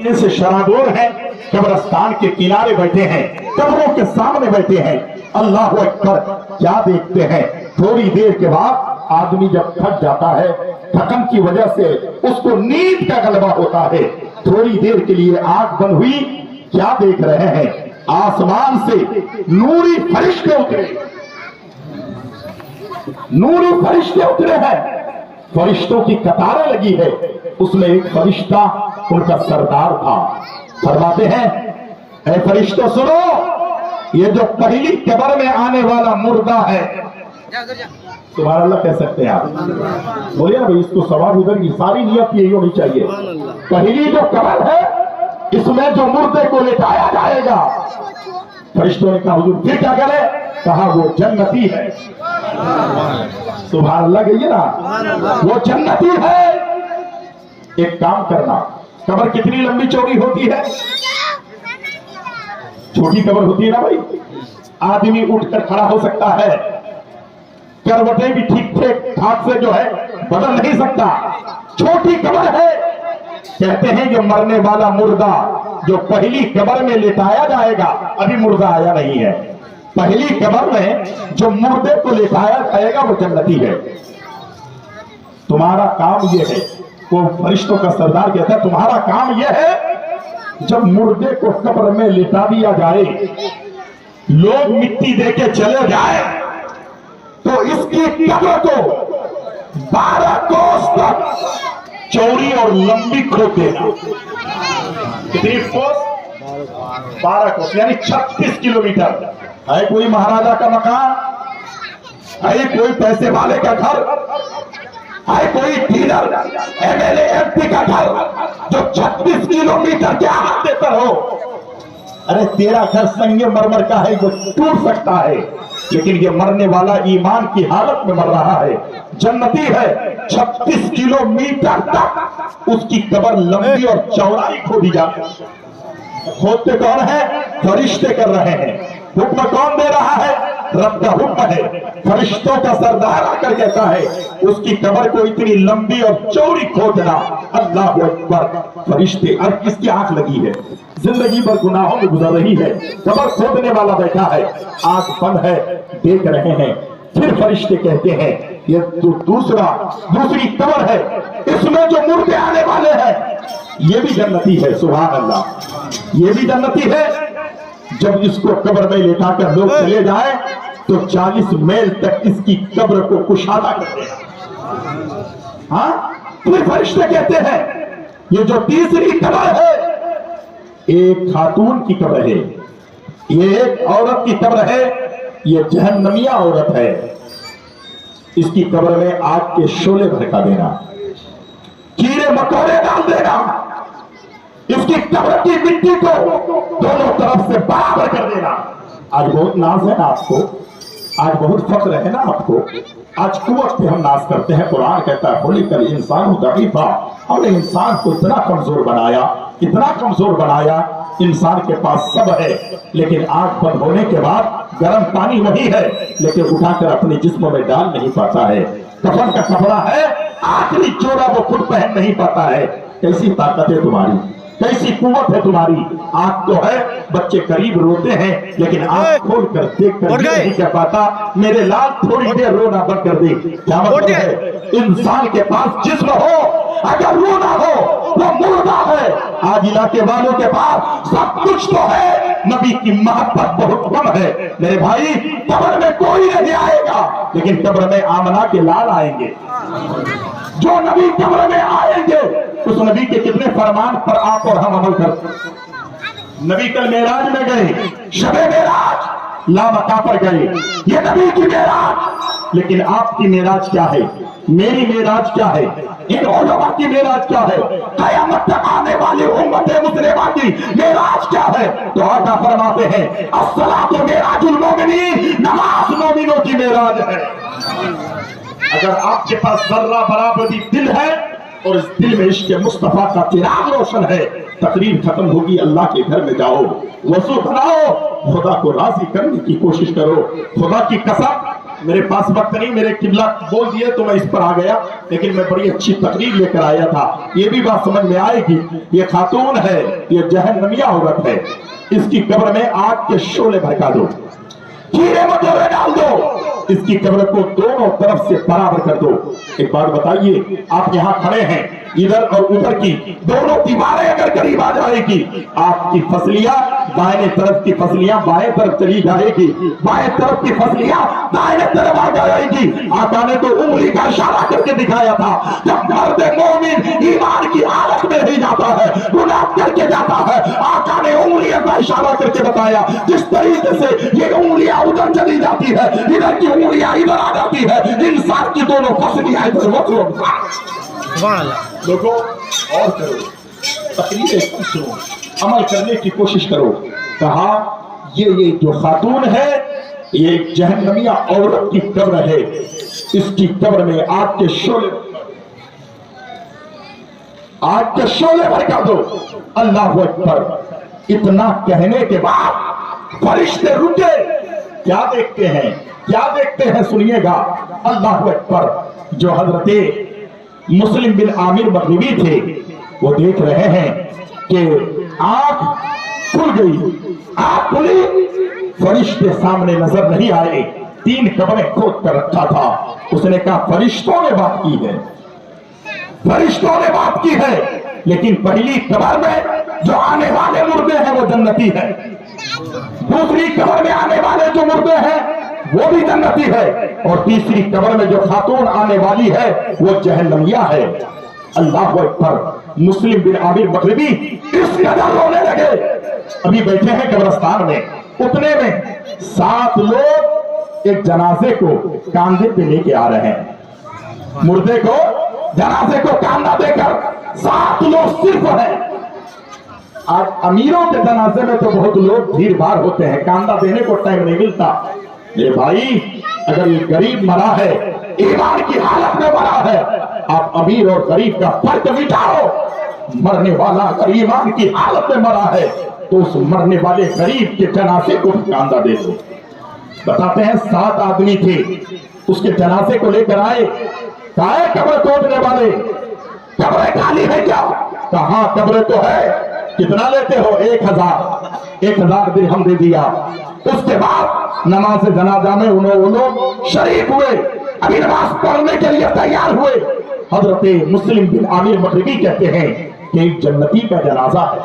पीने से शराबोर हैं, कब्रिस्तान के किनारे बैठे हैं, कब्रों के सामने बैठे हैं, अल्लाह अकबर। क्या देखते हैं, थोड़ी देर के बाद आदमी जब थक जाता है, थकन की वजह से उसको नींद का गलबा होता है, थोड़ी देर के लिए आंख बंद हुई, क्या देख रहे हैं, आसमान से नूरी फरिश्ते उतरे, नूरी फरिश्ते उतरे हैं, फरिश्तों की कतारें लगी है, उसमें एक फरिश्ता उनका सरदार था। फरमाते हैं, ऐ फरिश्तों सुनो, ये जो पहली कब्र में आने वाला मुर्दा है, तुम्हारा अल्लाह कह सकते हैं आप, बोलिए ना भाई, इसको सवाल उधर की सारी नियत यही होनी चाहिए। पहली जो कब्र है, इसमें जो मुर्दे को लेटाया जाएगा, फरिश्तों ने कहा हुजूर फिर क्या करे, कहा वो जन्नती है। सुभान अल्लाह कहिए ना, वो जन्नती है। एक काम करना, कब्र कितनी लंबी चौड़ी होती है, छोटी कब्र होती है ना भाई, आदमी उठकर खड़ा हो सकता है, करवटें भी ठीक ठाक से जो है बदल नहीं सकता, छोटी कब्र है। कहते हैं जो मरने वाला मुर्दा जो पहली कब्र में लेटाया जाएगा, अभी मुर्दा आया नहीं है, पहली कब्र में जो मुर्दे को लेटाया जाएगा वो जन्नती है। तुम्हारा काम यह है, वो फरिश्तों का सरदार कहता है, तुम्हारा काम यह है, जब मुर्दे को कब्र में लेटा दिया जाए, लोग मिट्टी देके चले जाए, तो इसकी कब्र को 12 कोस तक चौड़ी और लंबी खोद देना। कितनी कोस? 12 कोस, यानी 36 किलोमीटर। है कोई महाराजा का मकान, है कोई पैसे वाले का घर, है कोई डीलर एमएलए एमपी का घर जो 36 किलोमीटर के आगे पर हो। अरे तेरा घर संगमरमर का है जो टूट सकता है, लेकिन ये मरने वाला ईमान की हालत में मर रहा है, जन्नती है। 36 किलोमीटर तक उसकी कब्र लंबी और चौड़ाई खोदी जाती है। खोदते कौन है? फरिश्ते कर रहे हैं। हुक्म कौन दे रहा है? रब का हुक्म है। फरिश्तों का सरदार आकर कहता है उसकी कब्र को इतनी लंबी और चौड़ी खोदना। अल्लाह अकबर। फरिश्ते, अब किसकी आंख लगी है, जिंदगी भर गुनाहों में गुजर रही है, कब्र खोदने वाला बैठा है, आंख बंद है, देख रहे हैं। फिर फरिश्ते कहते हैं ये जो दूसरी कब्र है, इसमें जो मुर्दे आने वाले हैं, ये भी जन्नती है। सुभान अल्लाह, ये भी जन्नती है। जब इसको कब्र में लेटा कर लोग चले जाए तो 40 मील तक इसकी कब्र को कुशादा कर देना। हाँ, फिर फरिश्ते कहते हैं ये जो तीसरी कब्र है, एक खातून की कब्र है, ये एक औरत की कब्र है, ये जहन्नमिया औरत है। इसकी कब्र में आग के शोले भड़का देना, कीड़े मकोड़े डाल देना, इसकी कब्र की मिट्टी को दोनों तरफ से बराबर कर देना। आज बहुत नाज है ना आपको, आज बहुत फख्र है ना आपको, आज कुव्वत पे हम नाज करते हैं। कुरान कहता है खुलिकल इंसान दईफा, हमने इंसान को इतना कमजोर बनाया, इतना कमजोर बनाया, इंसान के पास सब है, लेकिन आंख बंद होने के बाद गर्म पानी वही है, लेकिन उठाकर अपने जिस्म में डाल नहीं पाता है। कफन का कपड़ा है, आखिरी जोड़ा वो खुद पहन नहीं पाता है। कैसी ताकत है तुम्हारी, कैसी कुव्वत है तुम्हारी। आंख तो है, बच्चे करीब रोते हैं, लेकिन आंख खोल कर देख कर नहीं कह पाता मेरे लाल थोड़ी देर रोना बंद कर दे। क्या मतलब है? इंसान के पास जिस्म हो, अगर रोना हो वो मुर्दा है। आज इलाके वालों के पास सब कुछ तो है, नबी की मोहब्बत बहुत कम है। मेरे भाई, कब्र में कोई नहीं आएगा, लेकिन कब्र में आमना के लाल आएंगे। जो नबी कब्र में आएंगे, उस नबी के कितने फरमान पर आप और हम अमल करते हैं। नबी कल मेराज में गए, शबे मेराज लामका पर गए, ये नबी की मेराज। लेकिन आपकी मेराज क्या है, मेरी मेराज क्या है, इन उलमा की मेराज क्या है, क़यामत तक आने वाली उम्मत मुस्लिमा की मेराज क्या है? तो आका फरमाते हैं अस्सलातु मेराजुल मोमिनीन, नमाज मोमिनों की मेराज है। अगर आपके पास जर्रा बराबर भी दिल है और इस दिल में इश्क़ मुस्तफा का चिराग रोशन है, तकरीर खत्म होगी, अल्लाह के घर में जाओ, वज़ू बनाओ, खुदा को राजी करने की कोशिश करो। खुदा की कसम, میرے پاس وقت نہیں، میرے قبلہ بول دیے تو میں اس پر آ گیا، لیکن میں بڑی اچھی تقریر لے کر آیا تھا، یہ بھی بات سمجھ میں آئے گی۔ یہ خاتون ہے، یہ جہنمیہ عورت ہے، اس کی قبر میں آگ کے شعلے بھڑکا دو، کیڑے مکوڑے ڈال دو، اس کی قبر کو دونوں طرف سے برابر کر دو۔ ایک بات بتائیے، آپ یہاں کھڑے ہیں، ادھر اور ادھر کی دونوں دیواریں اگر قریب آ جائے گی، آپ کی فصلیاں دائیں طرف کی فصلیاں بائیں طرف چلی جائے گی، بائیں طرف کی فصلیاں دائیں طرف آ جائے گی۔ آقا نے تو انگلی کا اشارہ کر کے دکھایا تھا، جب مرد مومن ایمان کی حالت میں نہیں جاتا ہے، گناہ کر کے جاتا ہے، آقا نے انگلیوں کا اشارہ کر کے بتایا جس طریقے سے یہ انگلیاں ادھر چلی جاتی ہے، ادھر کی انگلیاں ادھر آ جاتی ہے، انسان کی دونوں فصلیاں ادھر لوگوں اور کرو، تقریریں سنو، عمل کرنے کی کوشش کرو۔ کہا یہ جو خاتون ہے یہ ایک جہنمیہ عورت کی قبر ہے، اس کی قبر میں آگ کے شعلے بھڑکا دو۔ اللہ اکبر۔ اتنا کہنے کے بعد فرشتے رکے، کیا دیکھتے ہیں سنیے گا۔ اللہ اکبر۔ جو حضرت مسلم بن عامر مغربی تھے وہ دیکھ رہے ہیں کہ آنکھ کھل گئی، آنکھ کھلی، فرشتے سامنے نظر نہیں آئے، 3 قبریں کھود کر رکھا تھا۔ اس نے کہا فرشتوں نے بات کی ہے، لیکن پہلی قبر میں جو آنے والے مردے ہیں وہ جنتی ہے، دوسری قبر میں آنے والے جو مردے ہیں وہ بھی جنتی ہے، اور تیسری قبر میں جو خاتون آنے والی ہے وہ جہنمیہ ہے۔ اللہ اکبر۔ مسلم بن عامر مغربی اس قدر رونے لگے، ابھی بیٹھے ہیں قبرستان میں، اتنے میں 7 لوگ ایک جنازے کو کاندھے پہ لے کے آ رہے ہیں، مردے کو جنازے کو کاندھا دے کر 7 لوگ صرف ہیں۔ آج امیروں کے جنازے میں تو بہت لوگ بھیڑ بھاڑ ہوتے ہیں، کاندھا دینے کو ٹائم نہیں ملتا۔ یہ بھائی اگر یہ غریب مرا ہے، ایمان کی حالت میں مرا ہے، آپ امیر اور غریب کا فرق مٹاؤ۔ مرنے والا اگر ایمان کی حالت میں مرا ہے تو اس مرنے والے غریب کے جنازے کو کاندھا دے دو۔ بتاتے ہیں 7 آدمی تھے، اس کے جنازے کو لے کر آئے، کہا ہے قبر توڑنے والے قبریں خالی ہے کیا؟ کہاں قبریں تو ہے، کتنا لیتے ہو؟ 1000 درہم دے دیا۔ اس کے بعد نماز جنازہ میں انہوں شریک ہوئے، ابھی نماز پڑھنے کے لیے تیار ہوئے۔ حضرت مسلم بن عامر مغربی کہتے ہیں کہ ایک جنتی کا جنازہ ہے،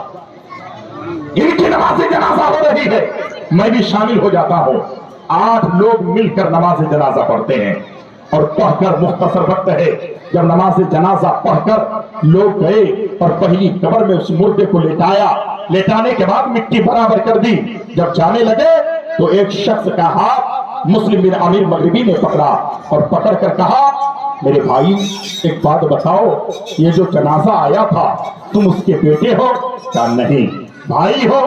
ان کی نماز جنازہ ہو رہی ہے، میں بھی شامل ہو جاتا ہوں۔ 8 لوگ مل کر نماز جنازہ پڑھتے ہیں، اور پڑھ کر مختصر وقت ہے، جب نماز جنازہ پڑھ کر لوگ گئے اور پہلی قبر میں اس مردے کو لٹایا، لٹانے کے بعد مٹی برابر کر دی، جب جانے لگے تو ایک شخص کا ہاتھ مسلم بن عامر مغربی نے پکڑا اور پکڑ کر کہا میرے بھائی ایک بات بتاؤ، یہ جو جنازہ آیا تھا تم اس کے بیٹے ہو؟ کہا نہیں۔ بھائی ہو؟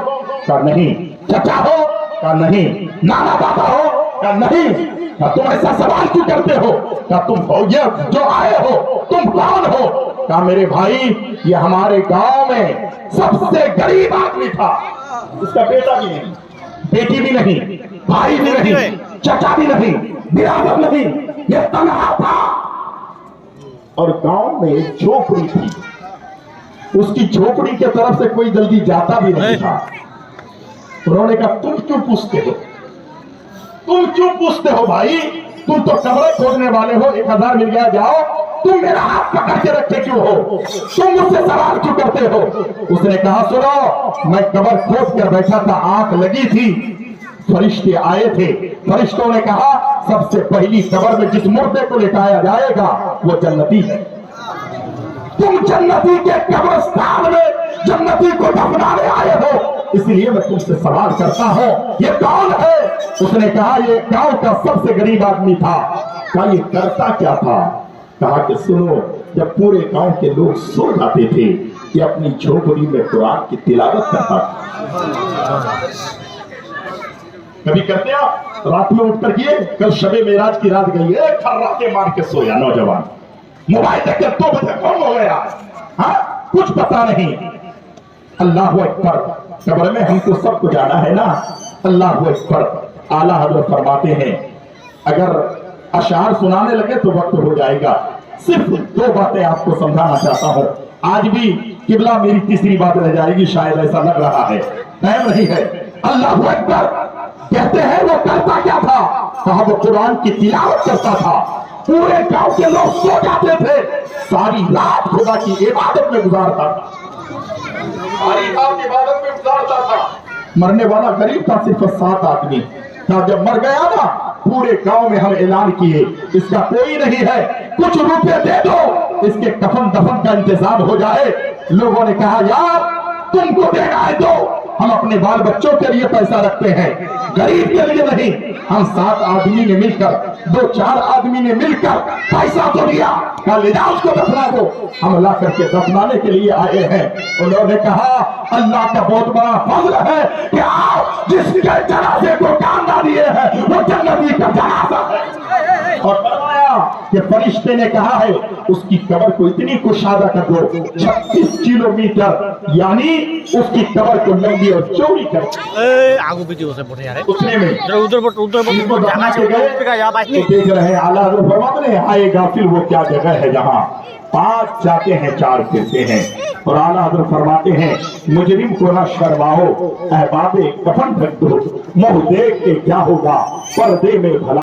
کہا نہیں۔ چچا ہو؟ کہا نہیں۔ نانا دادا ہو؟ کہا نہیں۔ کہا تم ایسا سوال کیوں کرتے ہو؟ کہا تم ہو یہ جو آئے ہو، تم کون ہو؟ کہا میرے بھائی یہ ہمارے گاؤں میں سب سے غریب آدمی تھا، اس کا بیٹا بھی نہیں، بیٹی بھی نہیں، بھائی بھی نہیں، چچا بھی نہیں، برادر نہیں، یہ تنہا تھا، اور گاؤں میں ایک جھوپڑی تھی، اس کی جھوپڑی کی طرف سے کوئی جلدی جاتا بھی نہیں تھا۔ انہوں نے کہا تم کیوں پوچھتے ہو بھائی، تم تو قبریں کھودنے والے ہو، 1000 مل گیا جاؤ، تم میرا ہاتھ پکڑ کے رکھے کیوں ہو؟ تم مجھ سے سوال کیوں کرتے ہو؟ اس نے کہا سنو، میں قبر کھود کر بیٹھا تھا، آنکھ لگی تھی، فرشتے آئے تھے، فرشتوں نے کہا سب سے پہلی قبر میں جس مردے کو لٹایا جائے گا وہ جنتی ہے، تم جنتی کے قبرستان میں جنتی کو دفنانے آئے ہو، اس لیے میں تم سے سوال کرتا ہوں یہ کون ہے؟ اس نے کہا یہ گاؤں کا سب سے غریب آدمی تھا۔ کہا یہ کرتا کیا تھا؟ کہا کہ سنو، جب پورے گاؤں کے لوگ سو جاتے تھے یہ اپنی جھوپڑی میں قرآن کی تلاوت کرتا تھا۔ کبھی کرتے آپ رات میں اٹھ کر کیے؟ کل شب معراج کی رات گئی ہے، کھراٹے مار کے سویا نوجوان، موبائل دیکھ کے 2 بجے کون ہو گیا، ہاں کچھ پتا نہیں۔ اللہ اکبر۔ قبر میں ہم کو سب کو جانا ہے نا۔ اللہ اکبر۔ اعلیٰ حضرت فرماتے ہیں اگر अशार सुनाने लगे तो वक्त हो जाएगा। सिर्फ दो बातें आपको समझाना चाहता हूँ। आज भी किबला मेरी तीसरी बात रह जाएगी, शायद ऐसा लग रहा है, टाइम नहीं है। अल्लाह अकबर कहते हैं वो करता क्या था? कहा वो कुरान की तिलावत करता था। पूरे गांव के लोग सो जाते थे, सारी रात खुदा की इबादत में गुजारता था, सारी रात इबादत में गुजारता था। मरने वाला गरीब था, सिर्फ 7 आदमी था। जब मर गया ना, पूरे गांव में हम ऐलान किए इसका कोई नहीं है, कुछ रुपए दे दो, इसके कफन दफन का इंतजाम हो जाए। लोगों ने कहा यार तुमको देना है दो, हम अपने बाल बच्चों के लिए पैसा रखते हैं, गरीब के लिए नहीं। हम 7 आदमी ने मिलकर, 2-4 आदमी ने मिलकर पैसा तो दिया, कहा ले जाओ उसको दफना दो। हम ला करके दफनाने के लिए आए हैं। उन्होंने कहा अल्लाह का बहुत बड़ा फजल है कि आप जिसके जनाजे को कांदा दिए हैं वो जन्नती का जनाजा है। और फरमाया कि फरिश्ते ने कहा है उसकी कब्र को इतनी कुशादा कर दो, 36 किलोमीटर, यानी उसकी कब्र को लंबी और चौड़ी कर। उसने में जाना के गए तो देख रहे हैं आला हज़रत फरमाते हैं आएगा फिर वो क्या जगह है जहाँ 5 जाते हैं 4 फिरते हैं। और आला हज़रत फरमाते हैं मुजरिम को ना शर्माओ, अहबाबे कफन ढक दो, मुंह देख के क्या होगा पर्दे में भला।